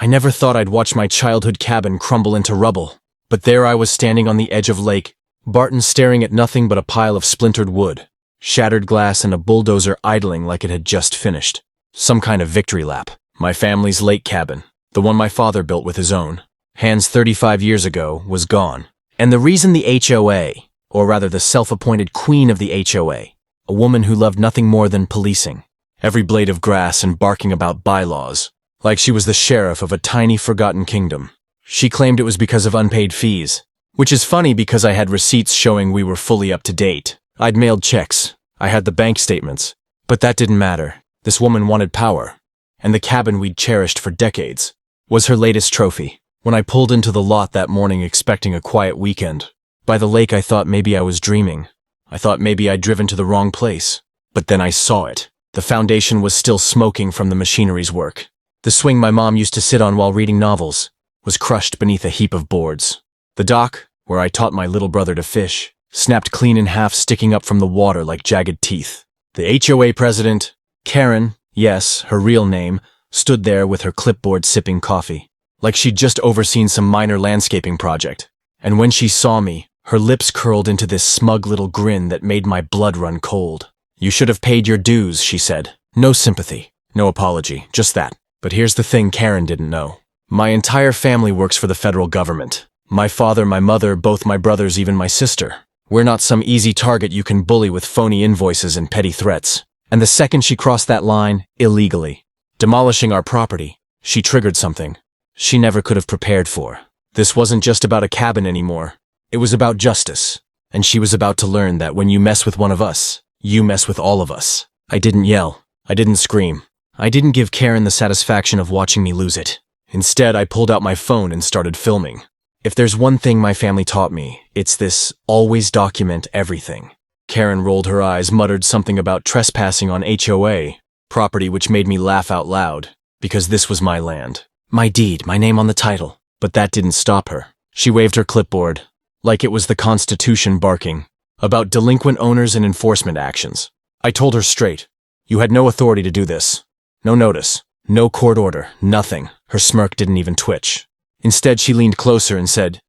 I never thought I'd watch my childhood cabin crumble into rubble. But there I was standing on the edge of Lake Barton, staring at nothing but a pile of splintered wood, shattered glass, and a bulldozer idling like it had just finished. Some kind of victory lap. My family's lake cabin, the one my father built with his own hands 35 years ago, was gone. And the reason the HOA, or rather the self-appointed queen of the HOA, a woman who loved nothing more than policing every blade of grass and barking about bylaws, like she was the sheriff of a tiny forgotten kingdom. She claimed it was because of unpaid fees, which is funny because I had receipts showing we were fully up to date. I'd mailed checks, I had the bank statements, but that didn't matter. This woman wanted power, and the cabin we'd cherished for decades was her latest trophy. When I pulled into the lot that morning expecting a quiet weekend by the lake, I thought maybe I was dreaming. I thought maybe I'd driven to the wrong place. But then I saw it. The foundation was still smoking from the machinery's work. The swing my mom used to sit on while reading novels was crushed beneath a heap of boards. The dock, where I taught my little brother to fish, snapped clean in half, sticking up from the water like jagged teeth. The HOA president, Karen, yes, her real name, stood there with her clipboard sipping coffee, like she'd just overseen some minor landscaping project. And when she saw me, her lips curled into this smug little grin that made my blood run cold. "You should have paid your dues," she said. No sympathy, no apology, just that. But here's the thing Karen didn't know. My entire family works for the federal government. My father, my mother, both my brothers, even my sister. We're not some easy target you can bully with phony invoices and petty threats. And the second she crossed that line, illegally, demolishing our property, she triggered something she never could have prepared for. This wasn't just about a cabin anymore. It was about justice. And she was about to learn that when you mess with one of us, you mess with all of us. I didn't yell. I didn't scream. I didn't give Karen the satisfaction of watching me lose it. Instead, I pulled out my phone and started filming. If there's one thing my family taught me, it's this: always document everything. Karen rolled her eyes, muttered something about trespassing on HOA property, which made me laugh out loud, because this was my land. My deed, my name on the title. But that didn't stop her. She waved her clipboard, like it was the Constitution barking, about delinquent owners and enforcement actions. I told her straight, you had no authority to do this. No notice, no court order, nothing. Her smirk didn't even twitch. Instead, she leaned closer and said,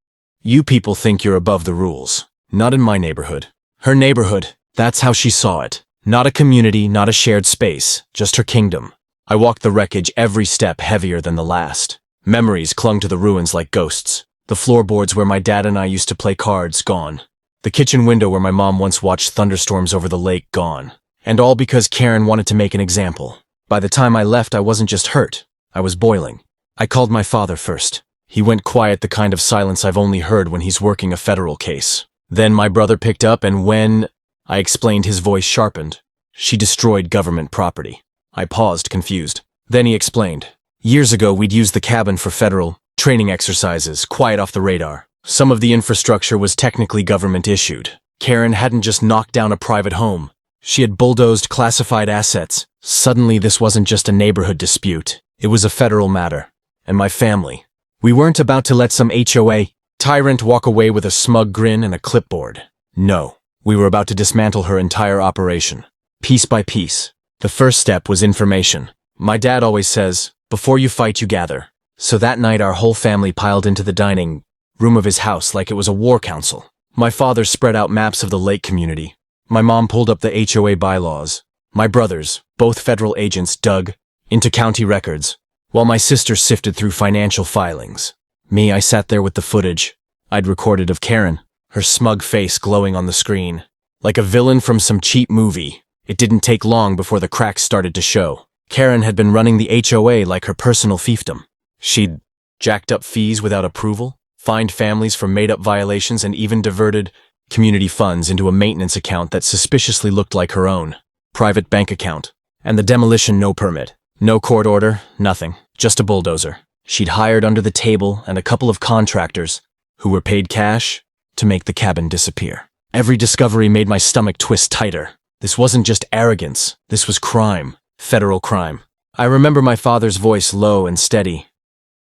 "You people think you're above the rules. Not in my neighborhood." Her neighborhood, that's how she saw it. Not a community, not a shared space, just her kingdom. I walked the wreckage, every step heavier than the last. Memories clung to the ruins like ghosts. The floorboards where my dad and I used to play cards, gone. The kitchen window where my mom once watched thunderstorms over the lake, gone. And all because Karen wanted to make an example. By the time I left, I wasn't just hurt. I was boiling. I called my father first. He went quiet, the kind of silence I've only heard when he's working a federal case. Then my brother picked up, and when I explained, his voice sharpened. She destroyed government property. I paused, confused. Then he explained. Years ago, we'd used the cabin for federal training exercises, quiet off the radar. Some of the infrastructure was technically government-issued. Karen hadn't just knocked down a private home. She had bulldozed classified assets. Suddenly, this wasn't just a neighborhood dispute. It was a federal matter. And my family. We weren't about to let some HOA tyrant walk away with a smug grin and a clipboard. No, we were about to dismantle her entire operation, piece by piece. The first step was information. My dad always says, before you fight, you gather. So that night, our whole family piled into the dining room of his house like it was a war council. My father spread out maps of the lake community. My mom pulled up the HOA bylaws. My brothers, both federal agents, dug into county records, while my sister sifted through financial filings. Me, I sat there with the footage I'd recorded of Karen, her smug face glowing on the screen. Like a villain from some cheap movie, it didn't take long before the cracks started to show. Karen had been running the HOA like her personal fiefdom. She'd jacked up fees without approval, fined families for made-up violations, and even diverted community funds into a maintenance account that suspiciously looked like her own private bank account. And the demolition, no permit, no court order, nothing, just a bulldozer. She'd hired under the table and a couple of contractors who were paid cash to make the cabin disappear. Every discovery made my stomach twist tighter. This wasn't just arrogance, this was crime, federal crime. I remember my father's voice, low and steady.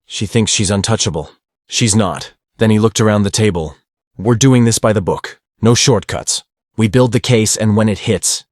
She thinks she's untouchable. She's not. Then he looked around the table. We're doing this by the book. No shortcuts. We build the case, and when it hits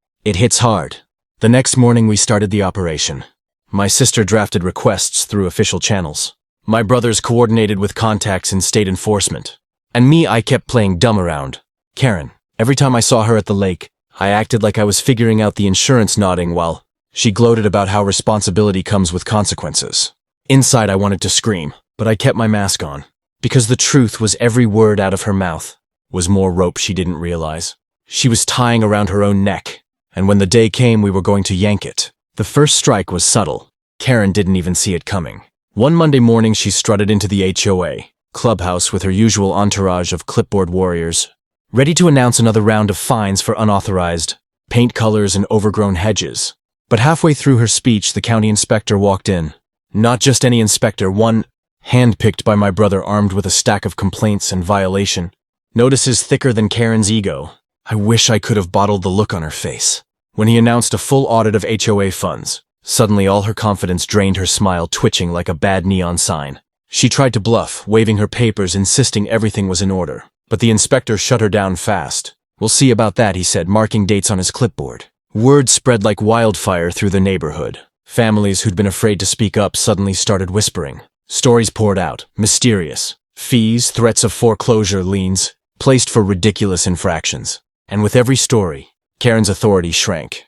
hard. The next morning we started the operation. My sister drafted requests through official channels. My brothers coordinated with contacts in state enforcement. And me, I kept playing dumb around. Karen, every time I saw her at the lake, I acted like I was figuring out the insurance, nodding while she gloated about how responsibility comes with consequences. Inside, I wanted to scream, but I kept my mask on, because the truth was every word out of her mouth was more rope she didn't realize. She was tying around her own neck, and when the day came we were going to yank it. The first strike was subtle. Karen didn't even see it coming. One Monday morning she strutted into the HOA clubhouse with her usual entourage of clipboard warriors, ready to announce another round of fines for unauthorized paint colors and overgrown hedges. But halfway through her speech, the county inspector walked in. Not just any inspector, one handpicked by my brother, armed with a stack of complaints and violation notices thicker than Karen's ego. I wish I could have bottled the look on her face. When he announced a full audit of HOA funds, suddenly all her confidence drained, her smile twitching like a bad neon sign. She tried to bluff, waving her papers, insisting everything was in order. But the inspector shut her down fast. "We'll see about that," he said, marking dates on his clipboard. Word spread like wildfire through the neighborhood. Families who'd been afraid to speak up suddenly started whispering. Stories poured out, mysterious. Fees, threats of foreclosure, liens, placed for ridiculous infractions. And with every story, Karen's authority shrank.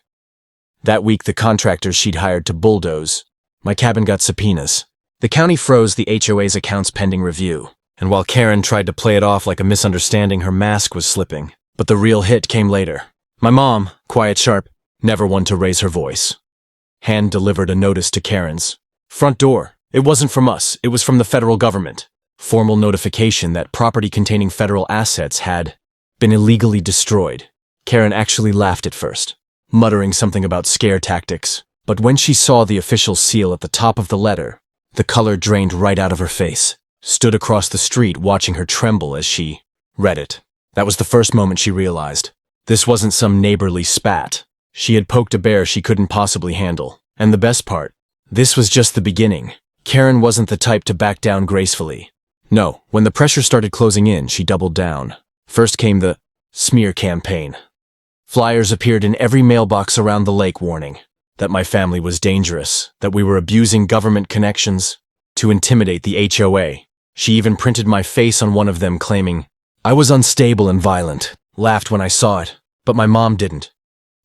That week, the contractors she'd hired to bulldoze my cabin got subpoenas. The county froze the HOA's accounts pending review. And while Karen tried to play it off like a misunderstanding, her mask was slipping. But the real hit came later. My mom, quiet, sharp, never one to raise her voice, hand-delivered a notice to Karen's front door. It wasn't from us, it was from the federal government. Formal notification that property containing federal assets had been illegally destroyed. Karen actually laughed at first, muttering something about scare tactics. But when she saw the official seal at the top of the letter, the color drained right out of her face. Stood across the street watching her tremble as she read it. That was the first moment she realized. This wasn't some neighborly spat. She had poked a bear she couldn't possibly handle. And the best part, this was just the beginning. Karen wasn't the type to back down gracefully. No, when the pressure started closing in, she doubled down. First came the smear campaign. Flyers appeared in every mailbox around the lake warning that my family was dangerous, that we were abusing government connections to intimidate the HOA. She even printed my face on one of them, claiming I was unstable and violent. Laughed when I saw it, but my mom didn't.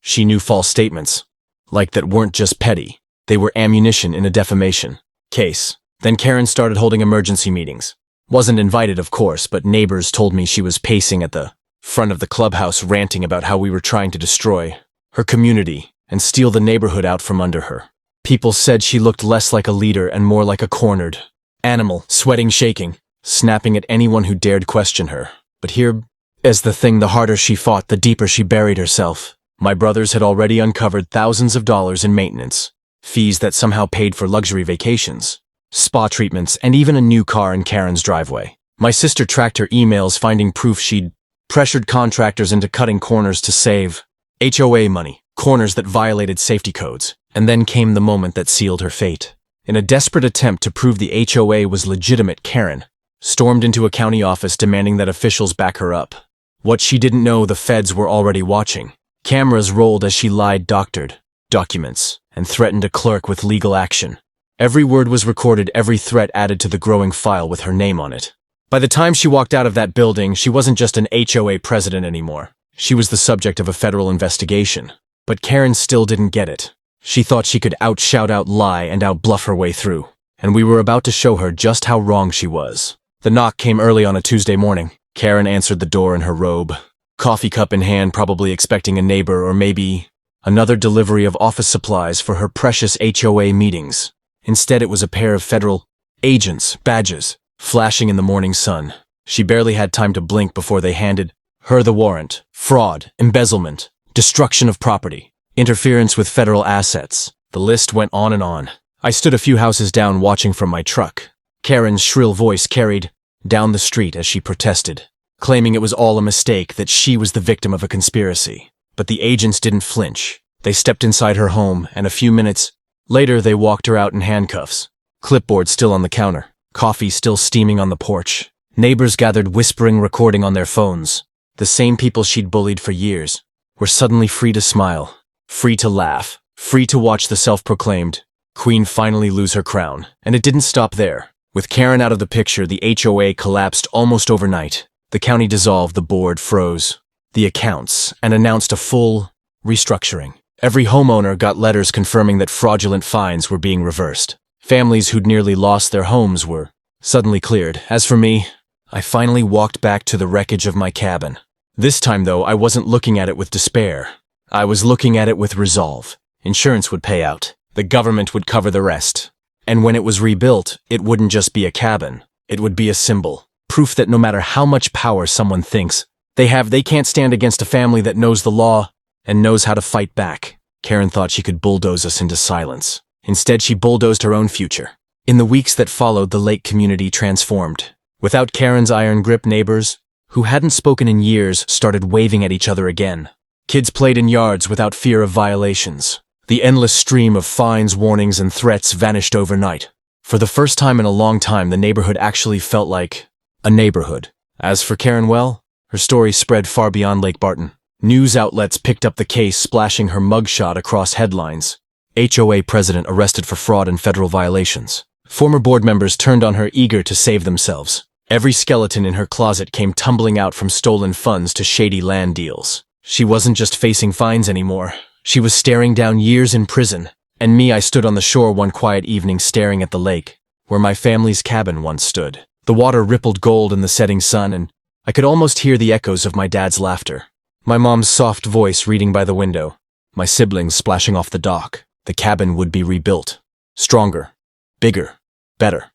She knew false statements, like that, weren't just petty. They were ammunition in a defamation case. Then Karen started holding emergency meetings. Wasn't invited, of course, but neighbors told me she was pacing at the front of the clubhouse, ranting about how we were trying to destroy her community and steal the neighborhood out from under her. People said she looked less like a leader and more like a cornered animal, sweating, shaking, snapping at anyone who dared question her. But here, as the thing, the harder she fought, the deeper she buried herself. My brothers had already uncovered thousands of dollars in maintenance, fees that somehow paid for luxury vacations, spa treatments, and even a new car in Karen's driveway. My sister tracked her emails, finding proof she'd pressured contractors into cutting corners to save HOA money, corners that violated safety codes. And then came the moment that sealed her fate. In a desperate attempt to prove the HOA was legitimate, Karen stormed into a county office demanding that officials back her up. What she didn't know, the feds were already watching. Cameras rolled as she lied, doctored documents, and threatened a clerk with legal action. Every word was recorded, every threat added to the growing file with her name on it. By the time she walked out of that building, she wasn't just an HOA president anymore. She was the subject of a federal investigation. But Karen still didn't get it. She thought she could out-shout, out-lie, and out-bluff her way through. And we were about to show her just how wrong she was. The knock came early on a Tuesday morning. Karen answered the door in her robe, coffee cup in hand, probably expecting a neighbor or maybe another delivery of office supplies for her precious HOA meetings. Instead, it was a pair of federal agents' badges flashing in the morning sun. She barely had time to blink before they handed her the warrant. Fraud, embezzlement, destruction of property, interference with federal assets. The list went on and on. I stood a few houses down watching from my truck. Karen's shrill voice carried down the street as she protested, claiming it was all a mistake, that she was the victim of a conspiracy. But the agents didn't flinch. They stepped inside her home, and a few minutes later they walked her out in handcuffs. Clipboard still on the counter, coffee still steaming on the porch. Neighbors gathered, whispering, recording on their phones. The same people she'd bullied for years were suddenly free to smile, free to laugh, free to watch the self-proclaimed queen finally lose her crown. And it didn't stop there. With Karen out of the picture, the HOA collapsed almost overnight. The county dissolved, the board froze the accounts, and announced a full restructuring. Every homeowner got letters confirming that fraudulent fines were being reversed. Families who'd nearly lost their homes were suddenly cleared. As for me, I finally walked back to the wreckage of my cabin. This time, though, I wasn't looking at it with despair. I was looking at it with resolve. Insurance would pay out. The government would cover the rest. And when it was rebuilt, it wouldn't just be a cabin. It would be a symbol. Proof that no matter how much power someone thinks they can't stand against a family that knows the law and knows how to fight back. Karen thought she could bulldoze us into silence. Instead, she bulldozed her own future. In the weeks that followed, the lake community transformed. Without Karen's iron grip, neighbors, who hadn't spoken in years, started waving at each other again. Kids played in yards without fear of violations. The endless stream of fines, warnings, and threats vanished overnight. For the first time in a long time, the neighborhood actually felt like a neighborhood. As for Karen, well, her story spread far beyond Lake Barton. News outlets picked up the case, splashing her mugshot across headlines. HOA president arrested for fraud and federal violations. Former board members turned on her, eager to save themselves. Every skeleton in her closet came tumbling out, from stolen funds to shady land deals. She wasn't just facing fines anymore. She was staring down years in prison. And me, I stood on the shore one quiet evening staring at the lake, where my family's cabin once stood. The water rippled gold in the setting sun, and I could almost hear the echoes of my dad's laughter. My mom's soft voice reading by the window. My siblings splashing off the dock. The cabin would be rebuilt. Stronger. Bigger. Better.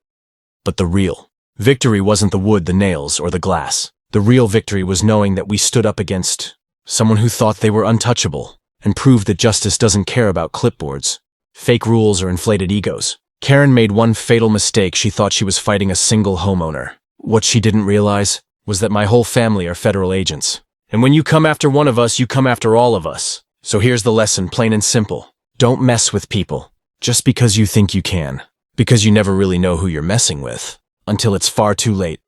But the real victory wasn't the wood, the nails, or the glass. The real victory was knowing that we stood up against someone who thought they were untouchable, and proved that justice doesn't care about clipboards, fake rules, or inflated egos. Karen made one fatal mistake. She thought she was fighting a single homeowner. What she didn't realize was that my whole family are federal agents. And when you come after one of us, you come after all of us. So here's the lesson, plain and simple. Don't mess with people just because you think you can. Because you never really know who you're messing with until it's far too late.